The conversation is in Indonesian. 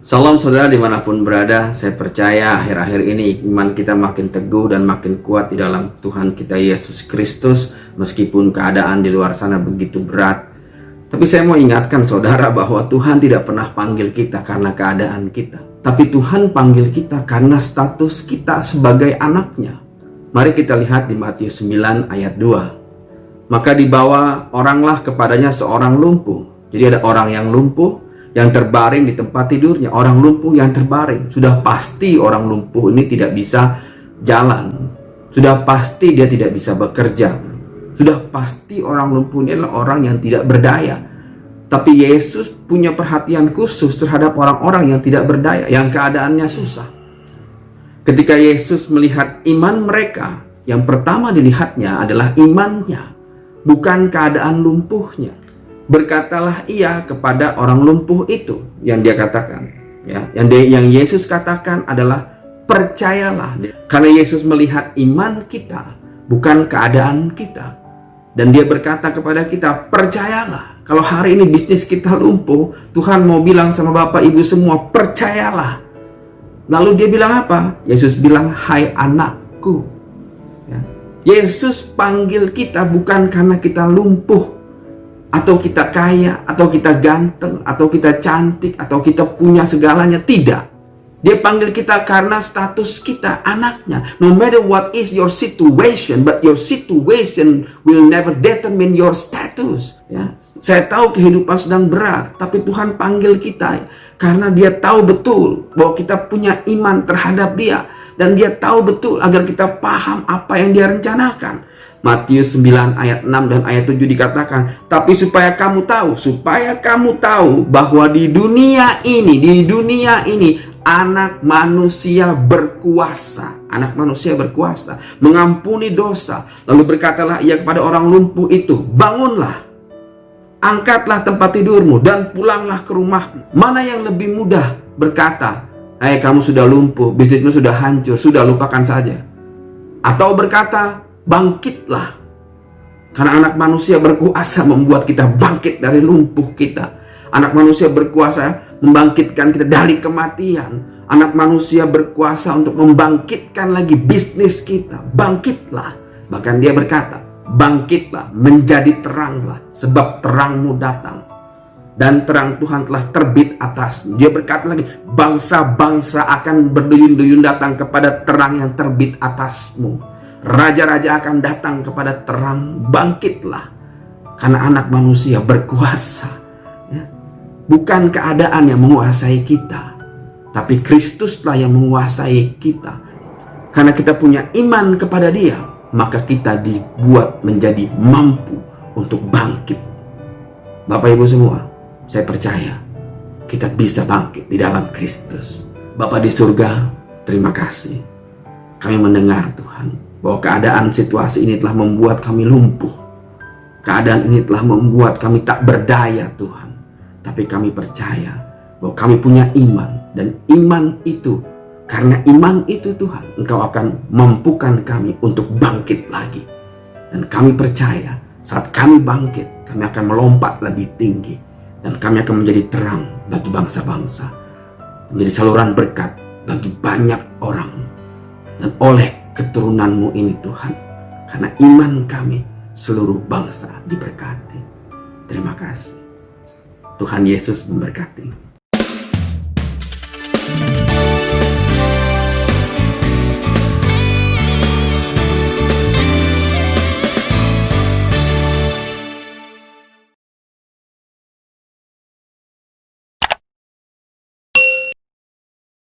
Salam saudara dimanapun berada, saya percaya akhir-akhir ini iman kita makin teguh dan makin kuat di dalam Tuhan kita Yesus Kristus. Meskipun keadaan di luar sana begitu berat, tapi saya mau ingatkan saudara bahwa Tuhan tidak pernah panggil kita karena keadaan kita, tapi Tuhan panggil kita karena status kita sebagai anaknya. Mari kita lihat di Matius 9 ayat 2. Maka dibawa oranglah kepadanya seorang lumpuh. Jadi ada orang yang lumpuh yang terbaring di tempat tidurnya. Orang lumpuh yang terbaring, sudah pasti orang lumpuh ini tidak bisa jalan, sudah pasti dia tidak bisa bekerja, sudah pasti orang lumpuh ini adalah orang yang tidak berdaya. Tapi Yesus punya perhatian khusus terhadap orang-orang yang tidak berdaya, yang keadaannya susah. Ketika Yesus melihat iman mereka, yang pertama dilihatnya adalah imannya, bukan keadaan lumpuhnya. Berkatalah ia kepada orang lumpuh itu, yang dia katakan, ya, yang Yesus katakan adalah percayalah. Karena Yesus melihat iman kita, bukan keadaan kita, dan dia berkata kepada kita, percayalah. Kalau hari ini bisnis kita lumpuh, Tuhan mau bilang sama Bapak Ibu semua, percayalah. Lalu dia bilang apa? Yesus bilang, hai anakku. Ya. Yesus panggil kita bukan karena kita lumpuh, atau kita kaya, atau kita ganteng, atau kita cantik, atau kita punya segalanya. Tidak. Dia panggil kita karena status kita anaknya. No matter what is your situation, but your situation will never determine your status. Ya. Saya tahu kehidupan sedang berat, tapi Tuhan panggil kita karena dia tahu betul bahwa kita punya iman terhadap dia. Dan dia tahu betul agar kita paham apa yang dia rencanakan. Matius 9 ayat 6 dan ayat 7 dikatakan, tapi supaya kamu tahu bahwa di dunia ini anak manusia berkuasa. Anak manusia berkuasa mengampuni dosa. Lalu berkatalah ia kepada orang lumpuh itu, bangunlah, angkatlah tempat tidurmu dan pulanglah ke rumahmu. Mana yang lebih mudah berkata, kamu sudah lumpuh, bisnismu sudah hancur, sudah lupakan saja. Atau berkata, bangkitlah. Karena anak manusia berkuasa membuat kita bangkit dari lumpuh kita. Anak manusia berkuasa membangkitkan kita dari kematian. Anak manusia berkuasa untuk membangkitkan lagi bisnis kita. Bangkitlah. Bahkan dia berkata, bangkitlah, menjadi teranglah, sebab terangmu datang. Dan terang Tuhan telah terbit atasmu. Dia berkata lagi, bangsa-bangsa akan berduyun-duyun datang kepada terang yang terbit atasmu. Raja-raja akan datang kepada terang. Bangkitlah, karena anak manusia berkuasa, ya. Bukan keadaan yang menguasai kita, tapi Kristuslah yang menguasai kita. Karena kita punya iman kepada dia, maka kita dibuat menjadi mampu untuk bangkit. Bapak Ibu semua, saya percaya kita bisa bangkit di dalam Kristus. Bapak di surga, terima kasih. Kami mendengar Tuhan bahwa keadaan situasi ini telah membuat kami lumpuh. Keadaan ini telah membuat kami tak berdaya Tuhan. Tapi kami percaya bahwa kami punya iman. Dan iman itu, karena iman itu Tuhan, Engkau akan mampukan kami untuk bangkit lagi. Dan kami percaya saat kami bangkit, kami akan melompat lebih tinggi. Dan kami akan menjadi terang bagi bangsa-bangsa. Menjadi saluran berkat bagi banyak orang. Dan oleh keturunanmu ini Tuhan, karena iman kami seluruh bangsa diberkati. Terima kasih. Tuhan Yesus memberkati.